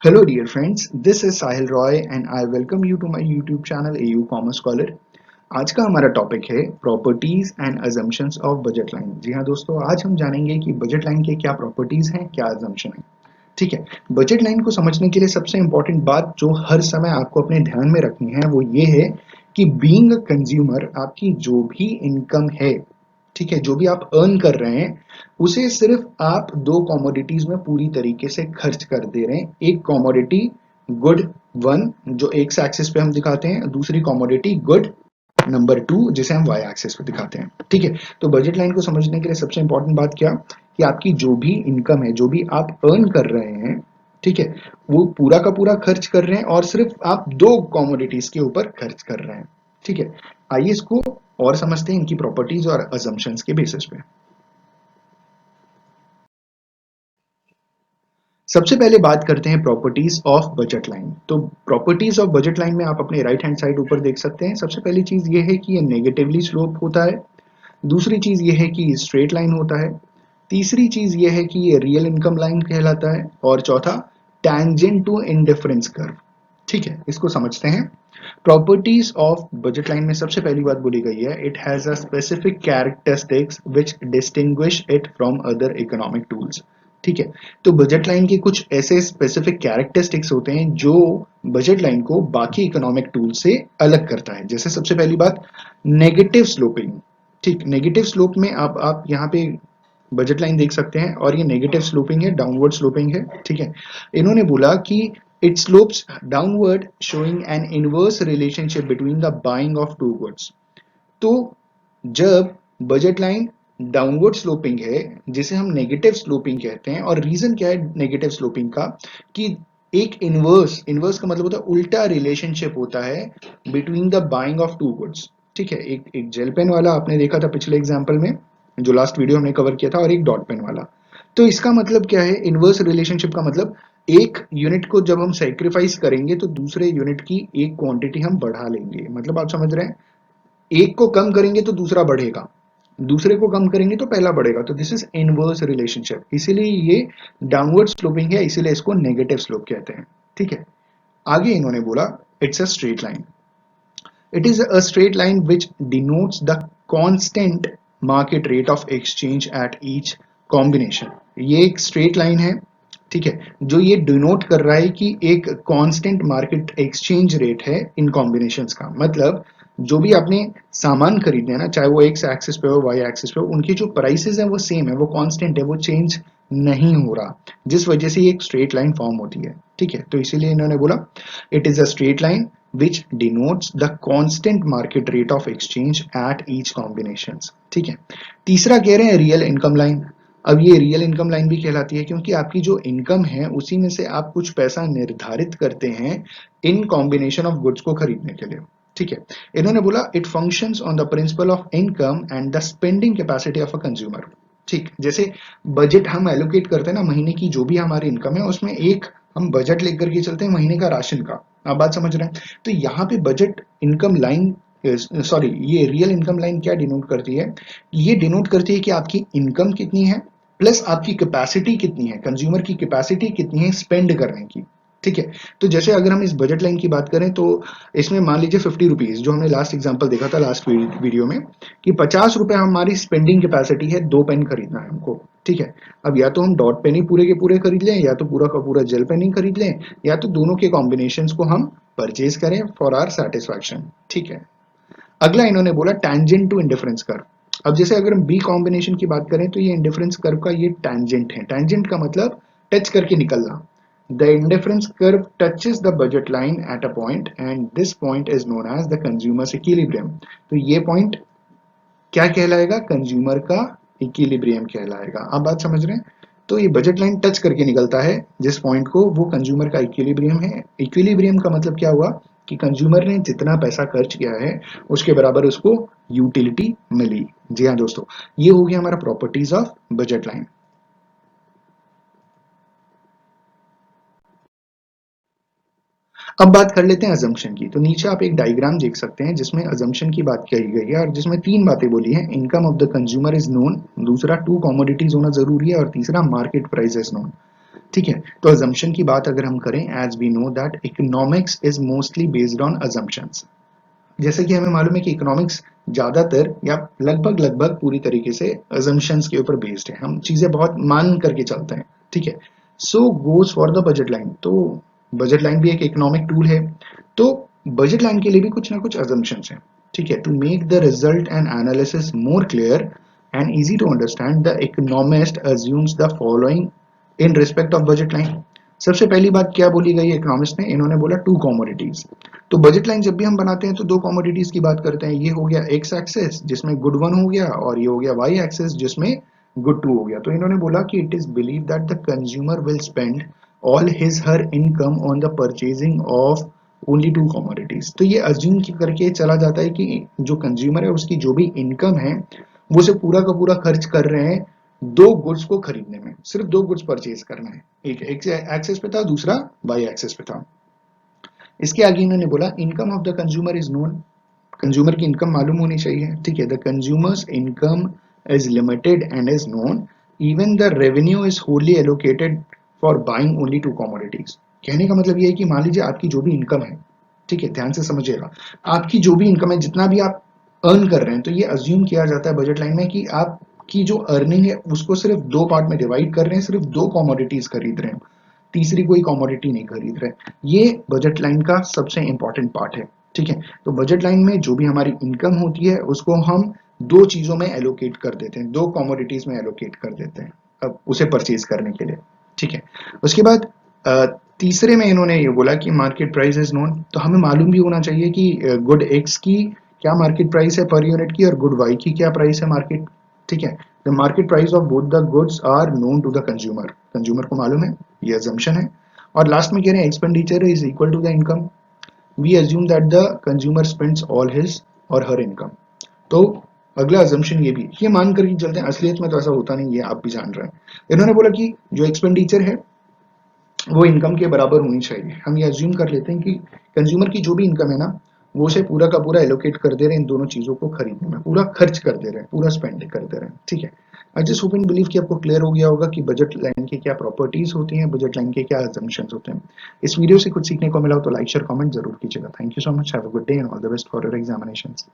Hello dear friends, this is Sahil Roy and I welcome you to my YouTube channel AU Commerce Scholar। आज का हमारा topic है properties and assumptions of budget line. जी हाँ दोस्तों, आज हम जानेंगे कि बजट लाइन के क्या प्रॉपर्टीज हैं, क्या अजम्पशन है। ठीक है, बजट लाइन को समझने के लिए सबसे इंपॉर्टेंट बात जो हर समय आपको अपने ध्यान में रखनी है वो ये है कि बीइंग अ कंज्यूमर आपकी जो भी इनकम है, ठीक है, जो भी आप अर्न कर रहे हैं उसे सिर्फ आप दो कॉमोडिटीज में पूरी तरीके से खर्च कर दे रहे हैं। एक कॉमोडिटी गुड वन जो एक्स एक्सिस पे हम दिखाते हैं, दूसरी कॉमोडिटी गुड नंबर टू जिसे हम वाई एक्सिस पे दिखाते हैं। ठीक है, तो बजट लाइन को समझने के लिए सबसे इंपॉर्टेंट बात क्या कि आपकी जो भी इनकम है, जो भी आप अर्न कर रहे हैं, ठीक है, वो पूरा का पूरा खर्च कर रहे हैं और सिर्फ आप दो कॉमोडिटीज के ऊपर खर्च कर रहे हैं। ठीक है, आइए इसको और समझते हैं इनकी प्रॉपर्टीज और अजम्पशंस के बेसिस पे। सबसे पहले बात करते हैं प्रॉपर्टीज ऑफ बजट लाइन। तो प्रॉपर्टीज ऑफ बजट लाइन में आप अपने राइट हैंड साइड ऊपर देख सकते हैं। सबसे पहली चीज ये है कि ये नेगेटिवली स्लोप होता है। दूसरी चीज ये है कि स्ट्रेट लाइन होता है। तीसरी चीज ये है कि ये रियल इनकम लाइन कहलाता है। और चौथा टैंजेंट टू इंडिफरेंस कर्व। ठीक है, इसको समझते हैं। प्रॉपर्टीज ऑफ बजट लाइन में सबसे पहली बात बोली गई है, it has a specific characteristics which distinguish it from other economic tools. ठीक है, तो बजट लाइन के कुछ ऐसे स्पेसिफिक कैरेक्टरिस्टिक्स होते हैं जो बजट लाइन को बाकी इकोनॉमिक टूल से अलग करता है। जैसे सबसे पहली बात नेगेटिव स्लोपिंग। ठीक, नेगेटिव स्लोप में आप यहाँ पे बजट लाइन देख सकते हैं और ये नेगेटिव स्लोपिंग है, डाउनवर्ड स्लोपिंग है। ठीक है, इन्होंने बोला कि it slopes downward showing an inverse relationship between the buying of two goods. तो जब बजट लाइन डाउनवर्ड स्लोपिंग है जिसे हम नेगेटिव स्लोपिंग कहते हैं, और रीजन क्या है नेगेटिव स्लोपिंग का कि एक इनवर्स इनवर्स का मतलब होता है उल्टा रिलेशनशिप होता है between the buying of two goods. ठीक है, एक जेल पेन वाला आपने देखा था पिछले एग्जाम्पल में जो लास्ट वीडियो हमने कवर किया था, और एक डॉट पेन वाला। तो इसका मतलब क्या है, इनवर्स रिलेशनशिप का मतलब एक यूनिट को जब हम सेक्रीफाइस करेंगे तो दूसरे यूनिट की एक क्वांटिटी हम बढ़ा लेंगे। मतलब आप समझ रहे हैं, एक को कम करेंगे तो दूसरा बढ़ेगा, दूसरे को कम करेंगे तो पहला बढ़ेगा। तो दिस इज इनवर्स रिलेशनशिप, इसीलिए ये डाउनवर्ड स्लोपिंग है, इसीलिए इसको नेगेटिव स्लोप कहते हैं। ठीक है, आगे इन्होंने बोला it's a straight line. It is a straight line which denotes the constant market rate of exchange at each combination. ये एक स्ट्रेट लाइन है, ठीक है, जो ये डिनोट कर रहा है कि एक कांस्टेंट मार्केट एक्सचेंज रेट है इन कॉम्बिनेशंस का। मतलब जो भी आपने सामान खरीदने हैं ना, चाहे वो एक्स एक्सिस पे हो वाई एक्सिस पे हो, उनकी जो प्राइसेस है वो सेम है, वो कांस्टेंट है, वो चेंज नहीं हो रहा, जिस वजह से ये एक स्ट्रेट लाइन फॉर्म होती है। ठीक है, तो इसीलिए इन्होंने बोला it is a straight line which denotes the constant market rate of exchange at each combinations। ठीक है, तीसरा कह रहे हैं रियल इनकम लाइन। अब ये रियल इनकम लाइन भी कहलाती है क्योंकि आपकी जो इनकम है उसी में से आप कुछ पैसा निर्धारित करते हैं इन कॉम्बिनेशन ऑफ गुड्स को खरीदने के लिए। ठीक है, इन्होंने बोला it functions on the principle of income and the spending capacity of a consumer. ठीक, जैसे बजट हम एलोकेट करते हैं ना, महीने की जो भी हमारी इनकम है उसमें एक हम बजट लेकर के चलते हैं महीने का राशन का। आप बात समझ रहे हैं, तो यहाँ पे बजट इनकम लाइन, सॉरी, ये रियल इनकम लाइन क्या डिनोट करती है, ये डिनोट करती है कि आपकी इनकम कितनी है प्लस आपकी कैपेसिटी कितनी है, कंज्यूमर की कैपेसिटी कितनी है स्पेंड करने की। ठीक है, तो जैसे अगर हम इस बजट लाइन की बात करें तो इसमें मान लीजिए 50 रुपीज, जो हमने लास्ट एग्जांपल देखा था लास्ट वीडियो में, कि 50 रुपए हमारी स्पेंडिंग कैपेसिटी है, दो पेन खरीदना है हमको। ठीक है, अब या तो हम डॉट पेन ही पूरे के पूरे खरीद लें, या तो पूरा का पूरा जेल पेन ही खरीद लें, या तो दोनों के कॉम्बिनेशन को हम परचेज करें फॉर आवर सेटिस्फैक्शन। ठीक है, अगला इन्होंने बोला टैंजेंट टू इंडिफरेंस कर्व। अब जैसे अगर हम बी कॉम्बिनेशन की बात करें तो ये इंडिफरेंस कर्व का ये टैंजेंट है। टैंजेंट का मतलब टच करके निकलना। The indifference curve touches the budget line at a point and this point is known as the consumer's equilibrium. तो ये पॉइंट क्या कहलाएगा, कंज्यूमर का इक्विलिब्रियम कहलाएगा। आप बात समझ रहे हैं, तो ये बजट लाइन टच करके निकलता है जिस पॉइंट को, वो कंज्यूमर का इक्विलिब्रियम है। इक्विलिब्रियम का मतलब क्या हुआ कि कंज्यूमर ने जितना पैसा खर्च किया है उसके बराबर उसको यूटिलिटी मिली। जी हाँ दोस्तों, ये हो गया हमारा प्रॉपर्टीज ऑफ बजट लाइन। अब बात कर लेते हैं अजम्पशन की। तो नीचे आप एक डायग्राम देख सकते हैं जिसमें अजम्पशन की बात कही गई है और जिसमें तीन बातें बोली हैं। Income of the consumer is known, दूसरा टू कमोडिटीज होना जरूरी है, और तीसरा मार्केट प्राइस इज नोन। ठीक है। तो अजम्पशन की बात अगर हम करें, as we know that economics is mostly based on assumptions. जैसे कि हमें मालूम है कि इकोनॉमिक्स ज्यादातर या लगभग लगभग पूरी तरीके से अजम्पशंस के ऊपर बेस्ड है, हम चीजें बहुत मान करके चलते हैं, ठीक है। So goes for the budget line. तो बजट लाइन भी एक इकोनॉमिक टूल है, तो बजट लाइन के लिए भी कुछ ना कुछ अजम्पशंस हैं, ठीक है। To make the result and analysis more clear and easy to understand, the economist assumes the following in respect of budget line. सबसे पहली बात क्या बोली गई इकोनॉमिस्ट ने, इन्होंने बोला टू कॉमोडिटीज। तो बजट लाइन जब भी हम बनाते हैं तो दो कॉमोडिटीज की बात करते हैं, ये हो गया एक्स एक्सेस जिसमें गुड वन हो गया, और ये हो गया वाई एक्सेस जिसमें गुड टू हो गया। तो इन्होंने बोला कि it is believe that the consumer will spend all his her income on the purchasing of only two commodities. तो ये अज्यूम करके चला जाता है कि जो कंज्यूमर है उसकी जो भी इनकम है वो से पूरा का पूरा खर्च कर रहे हैं दो गुड्स को खरीदने में, सिर्फ दो गुड्स परचेज करना है, एक एक्स एक्सेस पे था, दूसरा वाई एक्सेस पे था। इसके आगे इन्होंने बोला income of the consumer is known, consumer की इनकम मालूम होनी चाहिए, ठीक है। The consumer's income is limited and is known, even the revenue is wholly allocated for buying only two commodities. कहने का मतलब ये है कि मान लीजिए आपकी जो भी इनकम है, ठीक है, ध्यान से समझिएगा, आपकी जो भी इनकम है जितना भी आप अर्न कर रहे हैं, तो ये अज्यूम किया जाता है बजट लाइन में कि आपकी जो अर्निंग है उसको सिर्फ दो पार्ट में डिवाइड कर रहे हैं, सिर्फ दो कॉमोडिटीज खरीद रहे हैं, तीसरी कोई कॉमोडिटी नहीं खरीद रहे। ये बजट लाइन का सबसे इंपॉर्टेंट पार्ट है, ठीक है। तो बजट लाइन में जो भी हमारी इनकम होती है उसको हम दो चीजों में एलोकेट कर देते हैं, दो कॉमोडिटीज में एलोकेट कर देते हैं अब उसे परचेज करने के लिए, ठीक है। उसके बाद तीसरे में इन्होंने ये बोला कि मार्केट प्राइस इज नोन। तो हमें मालूम भी होना चाहिए कि गुड एक्स की क्या मार्केट प्राइस है पर यूनिट की, और गुड वाई की क्या प्राइस है मार्केट, ठीक है। The market price of both the goods are known to the consumer, consumer को मालूम है, ये अजम्पशन है। और लास्ट में कह रहे हैं expenditure is equal to the income, we assume that the consumer spends all his और हर इनकम। तो अगला अजम्पशन ये भी, ये मान करके चलते हैं, असलियत में तो ऐसा होता नहीं, ये आप भी जान रहे हैं। इन्होंने बोला कि जो एक्सपेंडिचर है वो इनकम के बराबर होनी चाहिए। हम ये अज्यूम कर लेते हैं कि कंज्यूमर की जो भी इनकम है ना, वो उसे पूरा का पूरा एलोकेट कर दे रहे हैं इन दोनों चीजों को खरीदने में, पूरा खर्च कर दे रहे हैं, पूरा स्पेंड कर दे रहे हैं, ठीक है। I just hope and believe कि आपको क्लियर हो गया होगा कि बजट लाइन की क्या प्रॉपर्टीज होती हैं, बजट लाइन के क्या अजम्पशंस होते हैं। इस वीडियो से कुछ सीखने को मिला हो तो लाइक शेयर कमेंट जरूर कीजिएगा। Thank you so much, have a good day and all the best for your examinations.